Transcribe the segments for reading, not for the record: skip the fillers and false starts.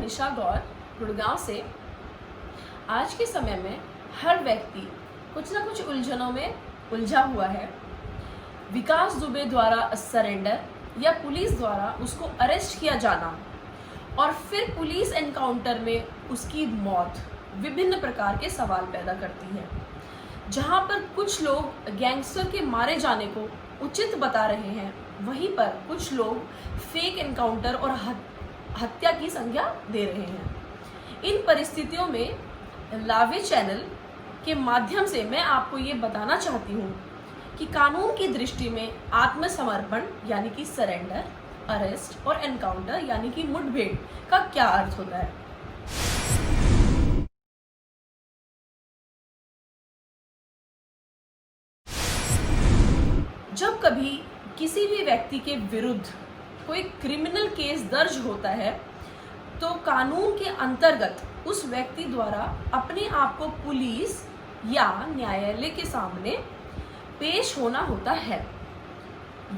मनीषा गौर, गुड़गांव से। आज के समय में हर व्यक्ति कुछ ना कुछ उलझनों में उलझा हुआ है। विकास दुबे द्वारा सरेंडर या पुलिस द्वारा उसको अरेस्ट किया जाना और फिर पुलिस एनकाउंटर में उसकी मौत विभिन्न प्रकार के सवाल पैदा करती है। जहां पर कुछ लोग गैंगस्टर के मारे जाने को उचित बता रहे हैं, वहीं पर कुछ लोग फेक एनकाउंटर और हत्या की संज्ञा दे रहे हैं। इन परिस्थितियों में लावे चैनल के माध्यम से मैं आपको ये बताना चाहती हूँ कि कानून की दृष्टि में आत्मसमर्पण यानी कि सरेंडर, अरेस्ट और एनकाउंटर यानी कि मुठभेड़ का क्या अर्थ होता है। जब कभी किसी भी व्यक्ति के विरुद्ध कोई क्रिमिनल केस दर्ज होता है तो कानून के अंतर्गत उस व्यक्ति द्वारा अपने आप को पुलिस या न्यायालय के सामने पेश होना होता है।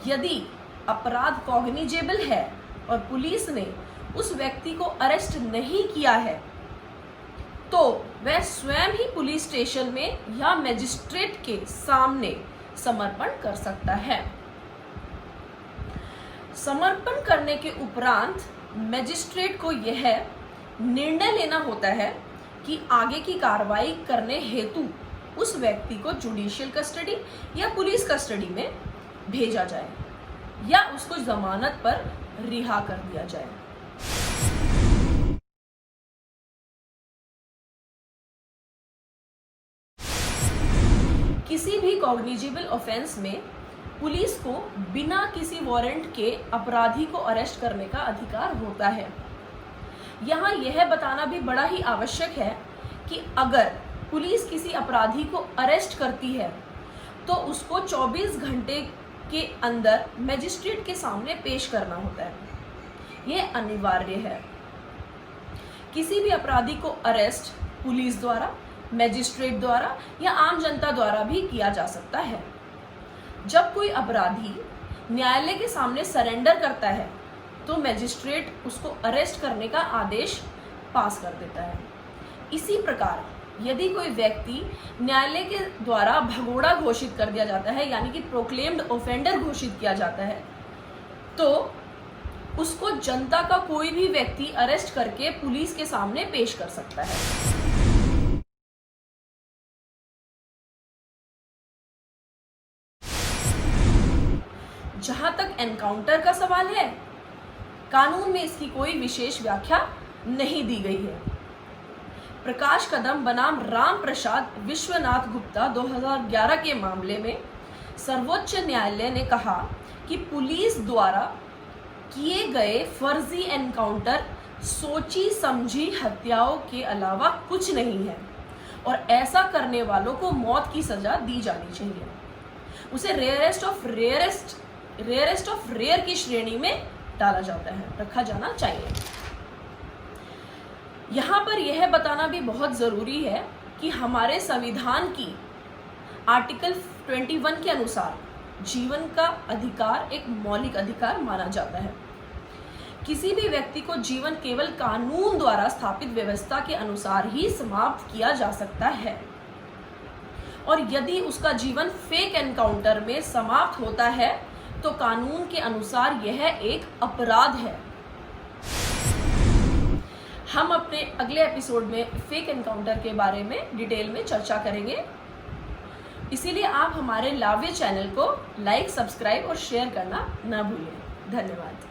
यदि अपराध कॉग्निजेबल है और पुलिस ने उस व्यक्ति को अरेस्ट नहीं किया है तो वह स्वयं ही पुलिस स्टेशन में या मजिस्ट्रेट के सामने समर्पण कर सकता है। समर्पण करने के उपरांत मजिस्ट्रेट को यह निर्णय लेना होता है कि आगे की कार्रवाई करने हेतु उस व्यक्ति को जुडिशियल कस्टडी या पुलिस कस्टडी में भेजा जाए या उसको जमानत पर रिहा कर दिया जाए। किसी भी कॉग्निजेबल ऑफेंस में पुलिस को बिना किसी वारंट के अपराधी को अरेस्ट करने का अधिकार होता है। यहाँ यह बताना भी बड़ा ही आवश्यक है कि अगर पुलिस किसी अपराधी को अरेस्ट करती है तो उसको 24 घंटे के अंदर मजिस्ट्रेट के सामने पेश करना होता है। यह अनिवार्य है। किसी भी अपराधी को अरेस्ट पुलिस द्वारा, मजिस्ट्रेट द्वारा या आम जनता द्वारा भी किया जा सकता है। जब कोई अपराधी न्यायालय के सामने सरेंडर करता है तो मजिस्ट्रेट उसको अरेस्ट करने का आदेश पास कर देता है। इसी प्रकार यदि कोई व्यक्ति न्यायालय के द्वारा भगोड़ा घोषित कर दिया जाता है यानी कि प्रोक्लेम्ड ऑफेंडर घोषित किया जाता है तो उसको जनता का कोई भी व्यक्ति अरेस्ट करके पुलिस के सामने पेश कर सकता है। जहां तक एनकाउंटर का सवाल है, कानून में इसकी कोई विशेष व्याख्या नहीं दी गई है। प्रकाश कदम बनाम राम प्रसाद विश्वनाथ गुप्ता 2011 के मामले में सर्वोच्च न्यायालय ने कहा कि पुलिस द्वारा किए गए फर्जी एनकाउंटर सोची समझी हत्याओं के अलावा कुछ नहीं है और ऐसा करने वालों को मौत की सजा दी जानी चाहिए। उसे रेयरेस्ट ऑफ रेयर की श्रेणी में डाला जाता है, रखा जाना चाहिए। यहाँ पर यह बताना भी बहुत जरूरी है कि हमारे संविधान की आर्टिकल 21 के अनुसार जीवन का अधिकार एक मौलिक अधिकार माना जाता है। किसी भी व्यक्ति को जीवन केवल कानून द्वारा स्थापित व्यवस्था के अनुसार ही समाप्त किया जा सकता है और यदि उसका जीवन फेक एनकाउंटर में समाप्त होता है तो कानून के अनुसार यह एक अपराध है। हम अपने अगले एपिसोड में फेक एनकाउंटर के बारे में डिटेल में चर्चा करेंगे। इसीलिए आप हमारे लावे चैनल को लाइक, सब्सक्राइब और शेयर करना न भूलें। धन्यवाद।